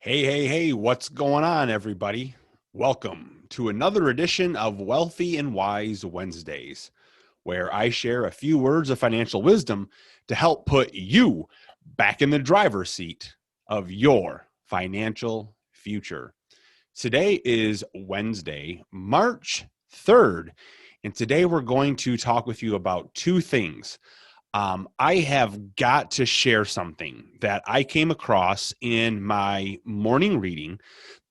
Hey, what's going on, everybody? Welcome to another edition of Wealthy and Wise Wednesdays, where I share a few words of financial wisdom to help put you back in the driver's seat of your financial future. Today is Wednesday, March 3rd, and today we're going to talk with you about two things. I have got to share something that I came across in my morning reading.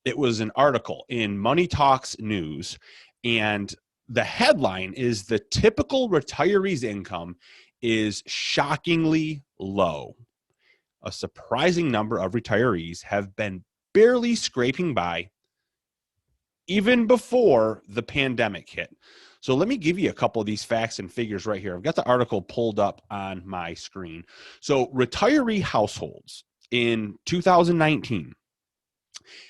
It was an article in Money Talks News, and the headline is "The typical retiree's income is shockingly low." A surprising number of retirees have been barely scraping by even before the pandemic hit. So let me give you a couple of these facts and figures right here. I've got the article pulled up on my screen. So retiree households in 2019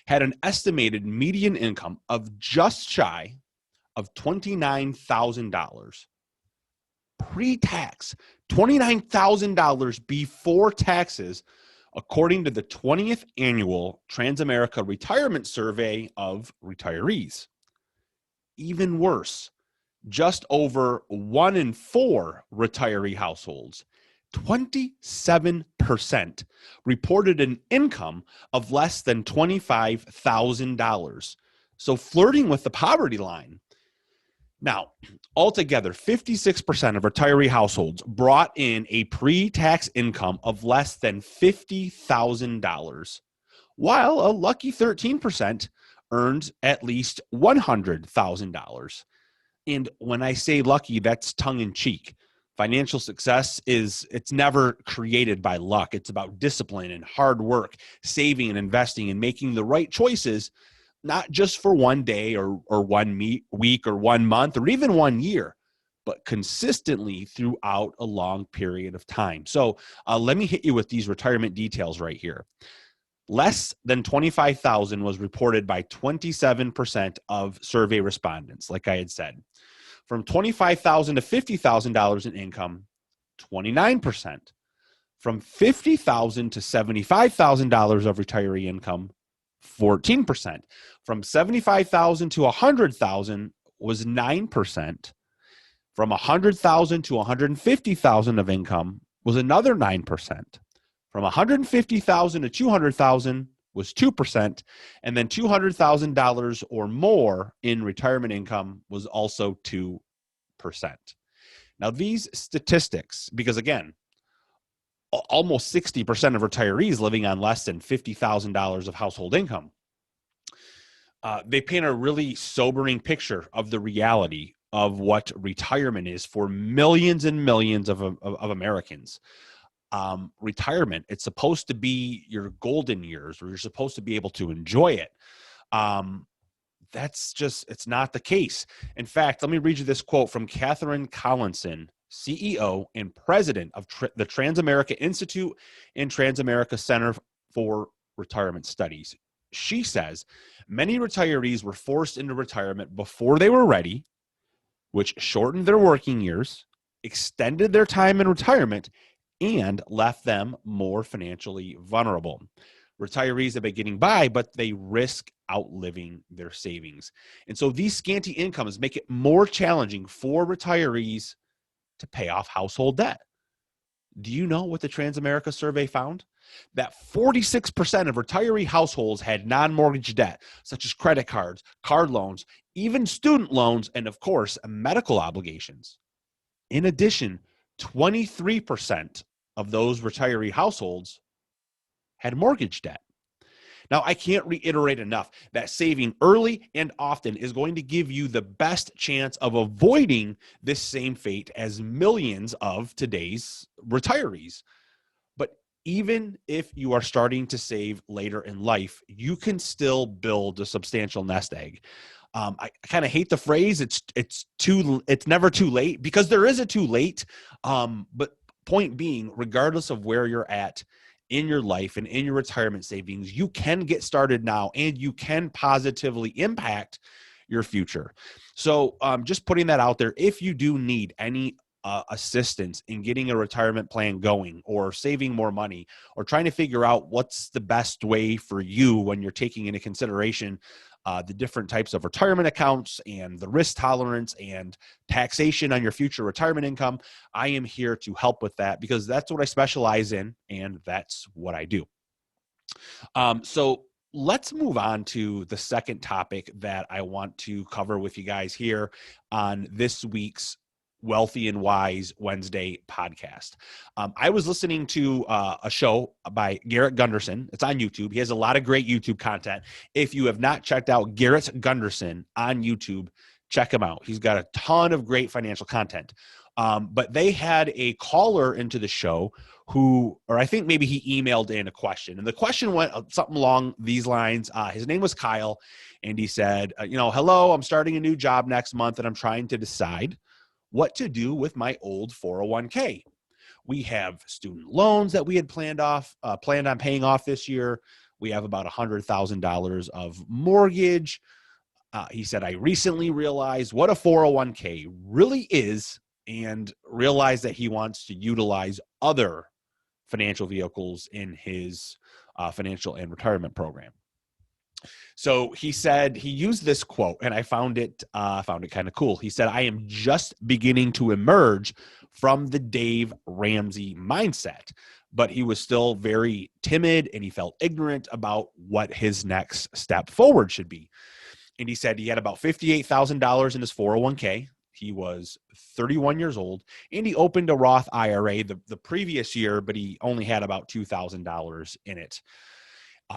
had an estimated median income of just shy of $29,000 pre-tax, $29,000 before taxes, according to the 20th annual Transamerica Retirement Survey of Retirees. Even worse, just over 1 in 4 retiree households, 27%, reported an income of less than $25,000. So flirting with the poverty line. Now, altogether, 56% of retiree households brought in a pre-tax income of less than $50,000, while a lucky 13% earned at least $100,000. And when I say lucky, that's tongue in cheek. Financial success it's never created by luck. It's about discipline and hard work, saving and investing and making the right choices, not just for one day or 1 week or 1 month or even 1 year, but consistently throughout a long period of time. So let me hit you with these retirement details right here. Less than $25,000 was reported by 27% of survey respondents, like I had said. From $25,000 to $50,000 in income, 29%. From $50,000 to $75,000 of retiree income, 14%. From $75,000 to $100,000 was 9%. From $100,000 to $150,000 of income was another 9%. From $150,000 to $200,000 was 2%, and then $200,000 or more in retirement income was also 2%. Now, these statistics, because again, almost 60% of retirees living on less than $50,000 of household income, they paint a really sobering picture of the reality of what retirement is for millions and millions of Americans. Retirement, it's supposed to be your golden years, or you're supposed to be able to enjoy it. It's not the case. In fact, let me read you this quote from Catherine Collinson, CEO and president of the Transamerica Institute and Transamerica Center for Retirement Studies. She says, many retirees were forced into retirement before they were ready, which shortened their working years, extended their time in retirement, and left them more financially vulnerable. Retirees have been getting by, but they risk outliving their savings. And so these scanty incomes make it more challenging for retirees to pay off household debt. Do you know what the Transamerica survey found? That 46% of retiree households had non-mortgage debt, such as credit cards, card loans, even student loans, and of course, medical obligations. In addition, 23% of those retiree households had mortgage debt. Now, I can't reiterate enough that saving early and often is going to give you the best chance of avoiding this same fate as millions of today's retirees. But even if you are starting to save later in life, you can still build a substantial nest egg. I kind of hate the phrase it's never too late, because there is a too late. But point being, regardless of where you're at in your life and in your retirement savings, you can get started now and you can positively impact your future. So just putting that out there, if you do need any assistance in getting a retirement plan going, or saving more money, or trying to figure out what's the best way for you when you're taking into consideration the different types of retirement accounts and the risk tolerance and taxation on your future retirement income, I am here to help with that, because that's what I specialize in and that's what I do. So let's move on to the second topic that I want to cover with you guys here on this week's Wealthy and Wise Wednesday podcast. I was listening to a show by Garrett Gunderson. It's on YouTube. He has a lot of great YouTube content. If you have not checked out Garrett Gunderson on YouTube, check him out. He's got a ton of great financial content. But they had a caller into the show or I think maybe he emailed in a question. And the question went something along these lines. His name was Kyle. And he said, hello, I'm starting a new job next month and I'm trying to decide what to do with my old 401k. We have student loans that we had planned on paying off this year. We have about $100,000 of mortgage. He said, I recently realized what a 401k really is and realized that he wants to utilize other financial vehicles in his financial and retirement program. So he said, he used this quote, and I found it kind of cool. He said, I am just beginning to emerge from the Dave Ramsey mindset, but he was still very timid and he felt ignorant about what his next step forward should be. And he said he had about $58,000 in his 401k. He was 31 years old and he opened a Roth IRA the previous year, but he only had about $2,000 in it.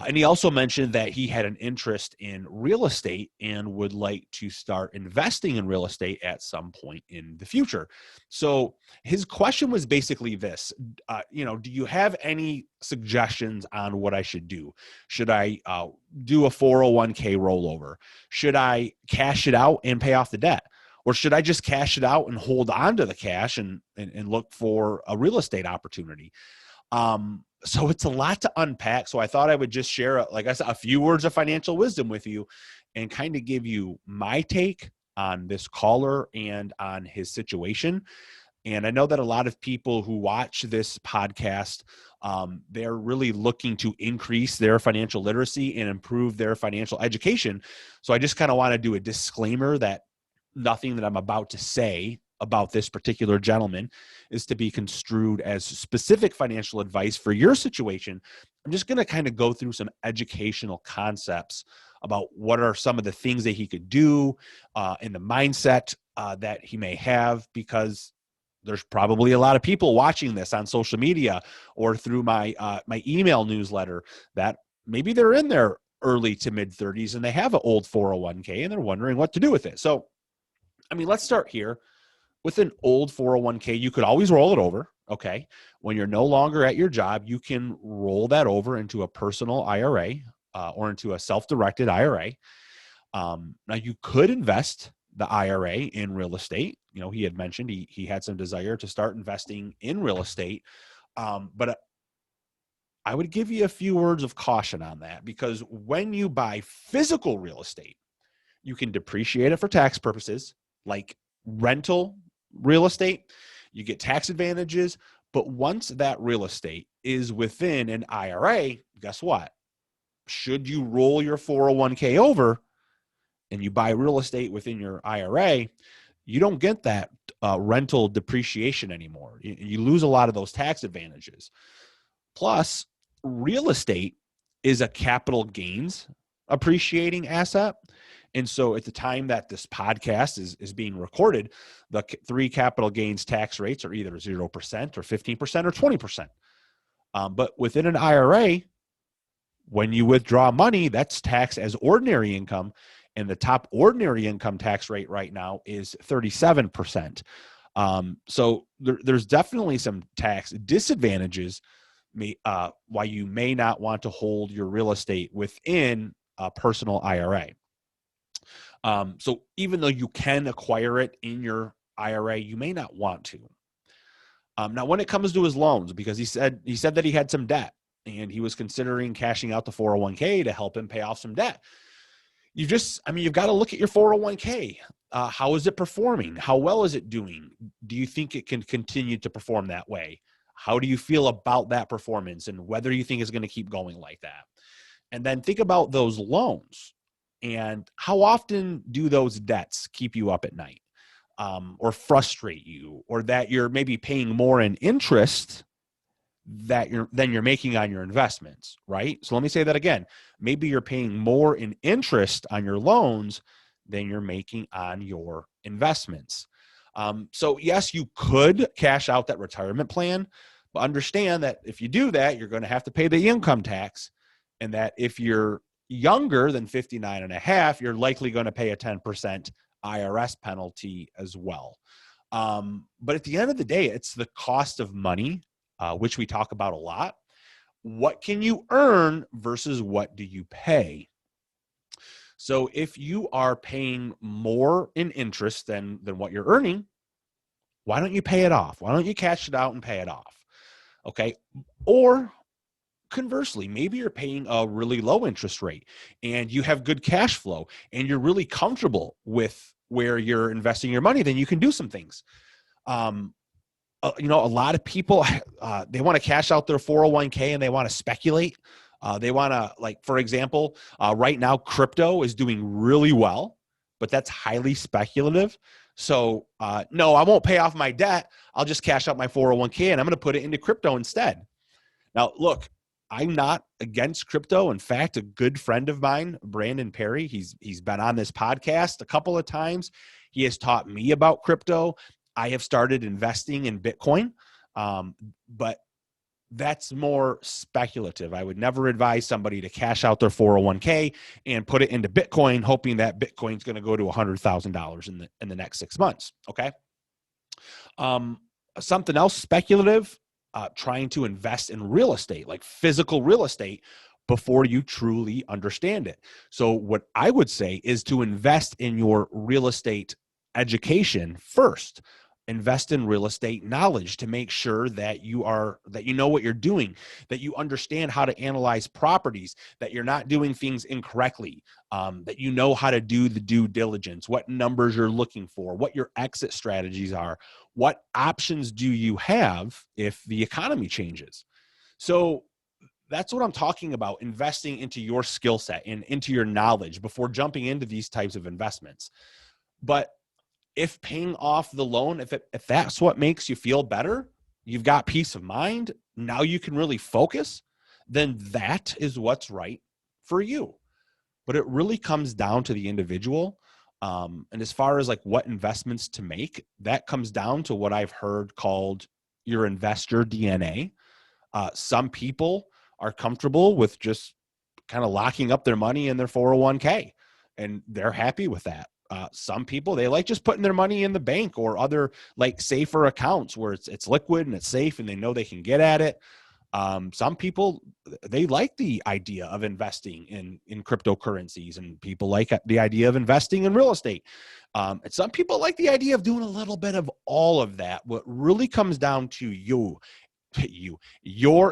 And he also mentioned that he had an interest in real estate and would like to start investing in real estate at some point in the future. So his question was basically this, do you have any suggestions on what I should do? Should I do a 401k rollover? Should I cash it out and pay off the debt? Or should I just cash it out and hold on to the cash and look for a real estate opportunity? So it's a lot to unpack. So I thought I would just share, like I said, a few words of financial wisdom with you and kind of give you my take on this caller and on his situation. And I know that a lot of people who watch this podcast, they're really looking to increase their financial literacy and improve their financial education. So I just kind of want to do a disclaimer that nothing that I'm about to say about this particular gentleman is to be construed as specific financial advice for your situation. I'm just going to kind of go through some educational concepts about what are some of the things that he could do in the mindset that he may have, because there's probably a lot of people watching this on social media or through my email newsletter that maybe they're in their early to mid 30s and they have an old 401k and they're wondering what to do with it. So, let's start here. With an old 401k, you could always roll it over, okay? When you're no longer at your job, you can roll that over into a personal IRA or into a self-directed IRA. Now, you could invest the IRA in real estate. He had mentioned he had some desire to start investing in real estate, but I would give you a few words of caution on that, because when you buy physical real estate, you can depreciate it for tax purposes, like rental real estate. You get tax advantages, but once that real estate is within an IRA, guess what? Should you roll your 401k over and you buy real estate within your IRA, you don't get that rental depreciation anymore. You lose a lot of those tax advantages. Plus, real estate is a capital gains appreciating asset. And so at the time that this podcast is being recorded, the three capital gains tax rates are either 0% or 15% or 20%. But within an IRA, when you withdraw money, that's taxed as ordinary income. And the top ordinary income tax rate right now is 37%. So there's definitely some tax disadvantages why you may not want to hold your real estate within a personal IRA. So even though you can acquire it in your IRA, you may not want to. Now, when it comes to his loans, because he said that he had some debt and he was considering cashing out the 401k to help him pay off some debt. you've got to look at your 401k. How is it performing? How well is it doing? Do you think it can continue to perform that way? How do you feel about that performance and whether you think it's going to keep going like that? And then think about those loans and how often do those debts keep you up at night, or frustrate you, or that you're maybe paying more in interest than you're making on your investments, right? So let me say that again. Maybe you're paying more in interest on your loans than you're making on your investments. So yes, you could cash out that retirement plan, but understand that if you do that, you're going to have to pay the income tax, and that if you're younger than 59 and a half, you're likely going to pay a 10% IRS penalty as well. But at the end of the day, it's the cost of money, which we talk about a lot. What can you earn versus what do you pay? So if you are paying more in interest than what you're earning, why don't you pay it off? Why don't you cash it out and pay it off? Okay. Or conversely, maybe you're paying a really low interest rate and you have good cash flow and you're really comfortable with where you're investing your money, then you can do some things. A lot of people, they want to cash out their 401k and they want to speculate. They want to, like, for example, right now, crypto is doing really well, but that's highly speculative. So no, I won't pay off my debt. I'll just cash out my 401k and I'm going to put it into crypto instead. Now, look, I'm not against crypto. In fact, a good friend of mine, Brandon Perry, he's been on this podcast a couple of times. He has taught me about crypto. I have started investing in Bitcoin, but that's more speculative. I would never advise somebody to cash out their 401k and put it into Bitcoin, hoping that Bitcoin's going to go to $100,000 in the next 6 months. Okay. Something else speculative, trying to invest in real estate, like physical real estate, before you truly understand it. So what I would say is to invest in your real estate education first. Invest in real estate knowledge to make sure that you know what you're doing, that you understand how to analyze properties, that you're not doing things incorrectly, that you know how to do the due diligence, what numbers you're looking for, what your exit strategies are, what options do you have if the economy changes. So that's what I'm talking about, investing into your skill set and into your knowledge before jumping into these types of investments. But if paying off the loan, if that's what makes you feel better, you've got peace of mind, now you can really focus, then that is what's right for you. But it really comes down to the individual. And as far as like what investments to make, that comes down to what I've heard called your investor DNA. Some people are comfortable with just kind of locking up their money in their 401k, and they're happy with that. Some people, they like just putting their money in the bank or other like safer accounts where it's liquid and it's safe and they know they can get at it. Some people, they like the idea of investing in cryptocurrencies, and people like the idea of investing in real estate. And some people like the idea of doing a little bit of all of that. What really comes down to your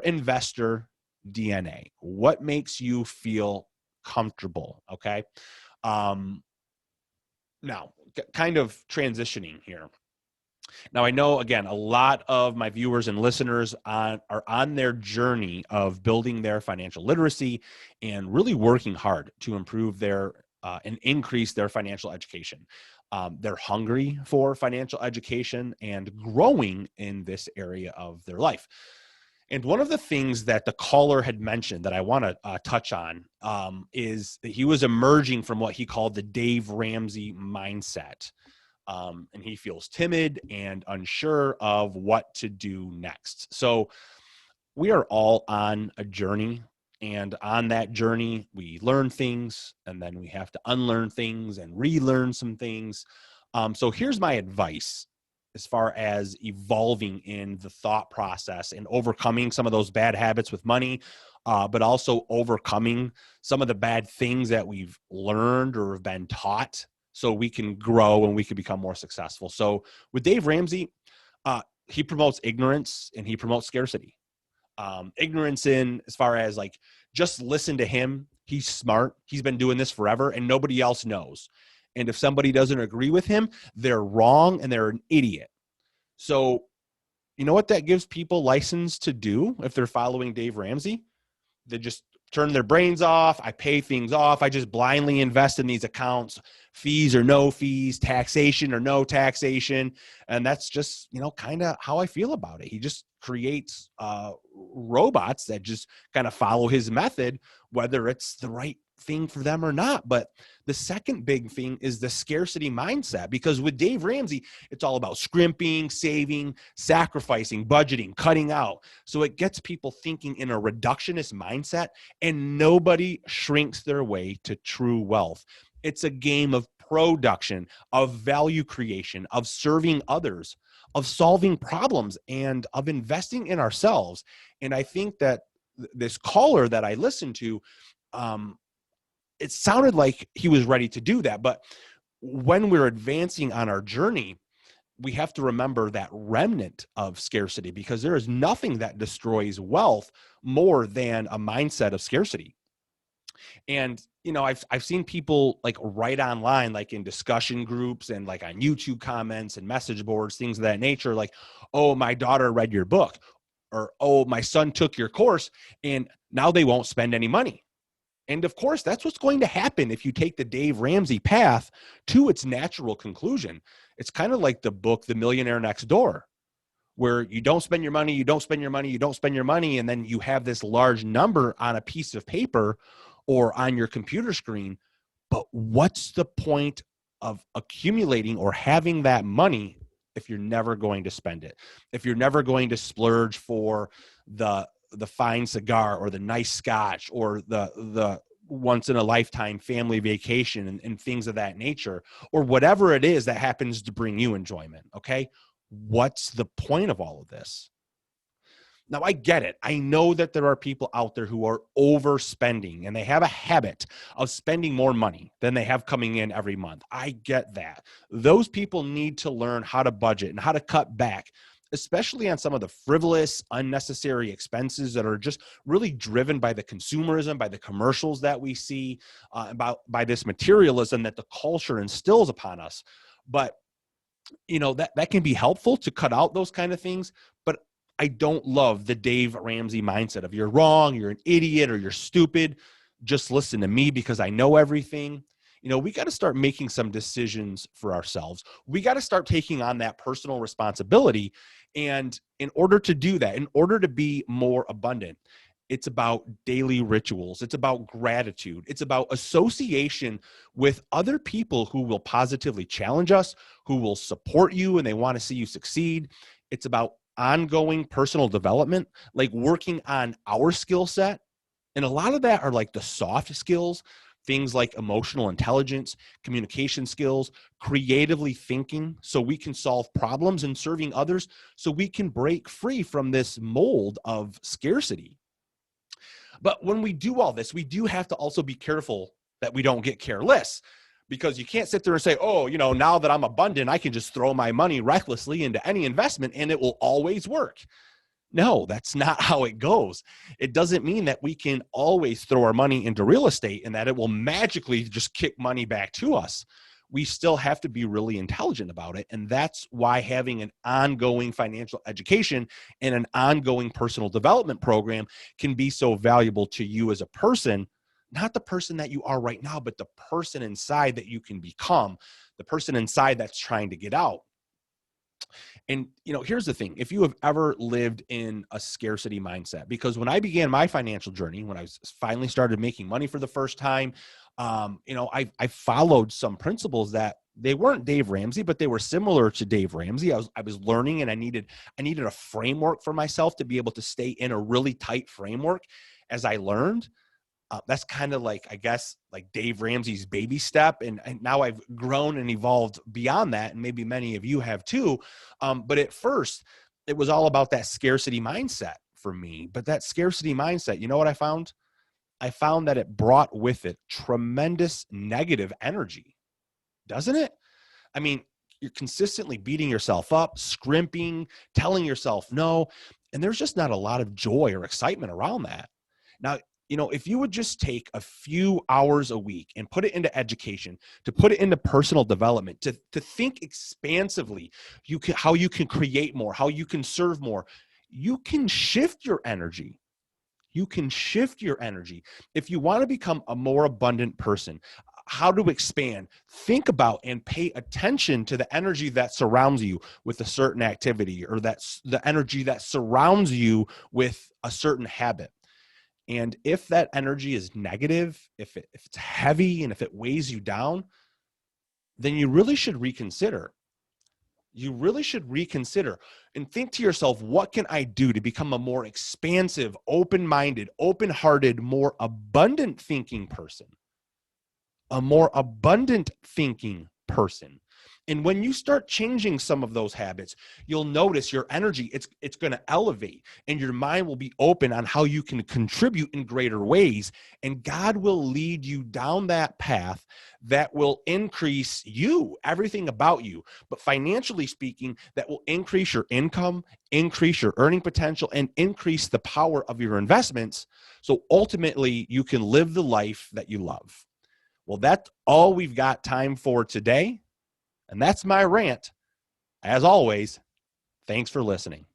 investor DNA, what makes you feel comfortable. Okay. Now, kind of transitioning here. Now, I know, again, a lot of my viewers and listeners are on their journey of building their financial literacy and really working hard to improve their and increase their financial education. They're hungry for financial education and growing in this area of their life. And one of the things that the caller had mentioned that I want to touch on is that he was emerging from what he called the Dave Ramsey mindset. And he feels timid and unsure of what to do next. So we are all on a journey. And on that journey, we learn things, and then we have to unlearn things and relearn some things. So here's my advice as far as evolving in the thought process and overcoming some of those bad habits with money, but also overcoming some of the bad things that we've learned or have been taught so we can grow and we can become more successful. So with Dave Ramsey, he promotes ignorance and he promotes scarcity. Ignorance in as far as like, just listen to him He's smart. He's been doing this forever and nobody else knows. And if somebody doesn't agree with him, they're wrong and they're an idiot. So you know what that gives people license to do if they're following Dave Ramsey? They just turn their brains off. I pay things off. I just blindly invest in these accounts, fees or no fees, taxation or no taxation. And that's just, kind of how I feel about it. He just creates robots that just kind of follow his method, whether it's the right thing for them or not. But the second big thing is the scarcity mindset, because with Dave Ramsey, it's all about scrimping, saving, sacrificing, budgeting, cutting out. So it gets people thinking in a reductionist mindset, and nobody shrinks their way to true wealth. It's a game of production, of value creation, of serving others, of solving problems, and of investing in ourselves. And I think that this caller that I listened to, it sounded like he was ready to do that. But when we're advancing on our journey, we have to remember that remnant of scarcity, because there is nothing that destroys wealth more than a mindset of scarcity. And, I've seen people like write online, like in discussion groups and like on YouTube comments and message boards, things of that nature, like, oh, my daughter read your book, or, oh, my son took your course and now they won't spend any money. And of course, that's what's going to happen if you take the Dave Ramsey path to its natural conclusion. It's kind of like the book, The Millionaire Next Door, where you don't spend your money, you don't spend your money, you don't spend your money, and then you have this large number on a piece of paper or on your computer screen. But what's the point of accumulating or having that money if you're never going to spend it? If you're never going to splurge for the fine cigar or the nice scotch or the once in a lifetime family vacation and things of that nature, or whatever it is that happens to bring you enjoyment. Okay. What's the point of all of this? Now, I get it. I know that there are people out there who are overspending and they have a habit of spending more money than they have coming in every month. I get that. Those people need to learn how to budget and how to cut back, especially on some of the frivolous, unnecessary expenses that are just really driven by the consumerism, by the commercials that we see, by this materialism that the culture instills upon us. But, that can be helpful to cut out those kind of things. But I don't love the Dave Ramsey mindset of you're wrong, you're an idiot, or you're stupid. Just listen to me because I know everything. We got to start making some decisions for ourselves. We got to start taking on that personal responsibility. And in order to do that, in order to be more abundant, it's about daily rituals. It's about gratitude. It's about association with other people who will positively challenge us, who will support you, and they want to see you succeed. It's about ongoing personal development, like working on our skill set. And a lot of that are like the soft skills, things like emotional intelligence, communication skills, creatively thinking so we can solve problems, and serving others so we can break free from this mold of scarcity. But when we do all this, we do have to also be careful that we don't get careless, because you can't sit there and say, oh, now that I'm abundant, I can just throw my money recklessly into any investment and it will always work. No, that's not how it goes. It doesn't mean that we can always throw our money into real estate and that it will magically just kick money back to us. We still have to be really intelligent about it. And that's why having an ongoing financial education and an ongoing personal development program can be so valuable to you as a person. Not the person that you are right now, but the person inside that you can become, the person inside that's trying to get out. And, here's the thing. If you have ever lived in a scarcity mindset, because when I began my financial journey, when I finally started making money for the first time, I followed some principles that they weren't Dave Ramsey, but they were similar to Dave Ramsey. I was learning, and I needed a framework for myself to be able to stay in a really tight framework as I learned. That's kind of like, I guess, like Dave Ramsey's baby step. And now I've grown and evolved beyond that. And maybe many of you have too. But at first, it was all about that scarcity mindset for me. But that scarcity mindset, you know what I found? I found that it brought with it tremendous negative energy, doesn't it? I mean, you're consistently beating yourself up, scrimping, telling yourself no. And there's just not a lot of joy or excitement around that. Now, if you would just take a few hours a week and put it into education, to put it into personal development, to think expansively, how you can create more, how you can serve more, you can shift your energy. You can shift your energy. If you want to become a more abundant person, how to expand, think about and pay attention to the energy that surrounds you with a certain activity, or that's the energy that surrounds you with a certain habit. And if that energy is negative, if it's heavy and if it weighs you down, then you really should reconsider. You really should reconsider and think to yourself, what can I do to become a more expansive, open-minded, open-hearted, more abundant thinking person? A more abundant thinking person. And when you start changing some of those habits, you'll notice your energy, it's going to elevate, and your mind will be open on how you can contribute in greater ways. And God will lead you down that path that will increase you, everything about you. But financially speaking, that will increase your income, increase your earning potential, and increase the power of your investments. So ultimately, you can live the life that you love. Well, that's all we've got time for today. And that's my rant. As always, thanks for listening.